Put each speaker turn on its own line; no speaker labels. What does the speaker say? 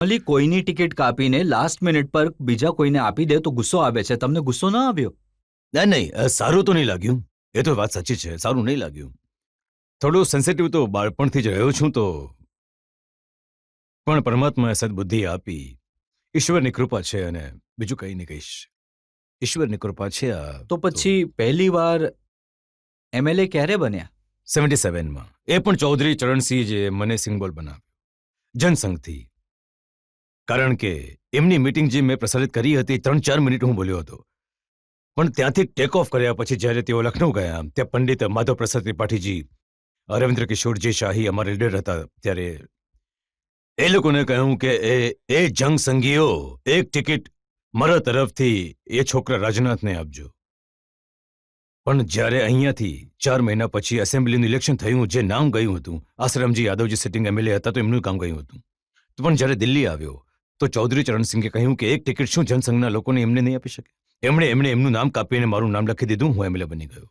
અલી કોઈની ટિકિટ કાપીને last minute પર બીજા કોઈને આપી દે તો ગુસ્સો આવે છે. તમને ગુસ્સો ના આવ્યો?
ના નહીં, સારું તો નહીં લાગ્યું. એ તો વાત સાચી છે, સારું નહીં લાગ્યું. થોડું સેન્સિટિવ તો બાળપણથી જ રહ્યો છું, તો પણ પરમાત્માએ સદબુદ્ધિ આપી. ઈશ્વરની કૃપા છે, અને બીજું કંઈ નહીં કહીશ. ઈશ્વરની કૃપા છે.
તો પછી પહેલી વાર એમએલએ ક્યારે બન્યા?
77માં, એ પણ ચૌધરી ચરણસિંહ જે મને સિંગબોલ બનાવ્યો જનસંઘથી. કારણ કે એમની મીટિંગ જે મેં પ્રસારિત કરી હતી 3-4 મિનિટ હું બોલ્યો હતો, પણ ત્યાંથી ટેક ઓફ કર્યા પછી જ્યારે તેઓ લખનૌ ગયા, ત્યાં પંડિત માધવ પ્રસાદ ત્રિપાઠીજી, રવિન્દ્ર કિશોરજી શાહી અમારા લીડર હતા, ત્યારે એ લોકોને કહ્યું કે એ જંગ સંઘીઓ એક ટિકિટ મારા તરફથી એ છોકરા રાજનાથને આપજો. પણ જ્યારે અહીંયાથી 4 મહિના પછી એસેમ્બલીનું ઇલેક્શન થયું, જે નામ ગયું હતું, આશ્રમજી યાદવજી સિટિંગ એમએલએ હતા, તો એમનું કામ ગયું હતું. પણ જ્યારે દિલ્હી આવ્યો તો ચૌધરી ચરણસિંહે કહ્યું કે એક ટિકિટ શું જનસંઘના લોકોને એમને નહીં આપી શકે. એમણે એમનું નામ કાપીને મારું નામ લખી દીધું, હું એમએલએ બની ગયો.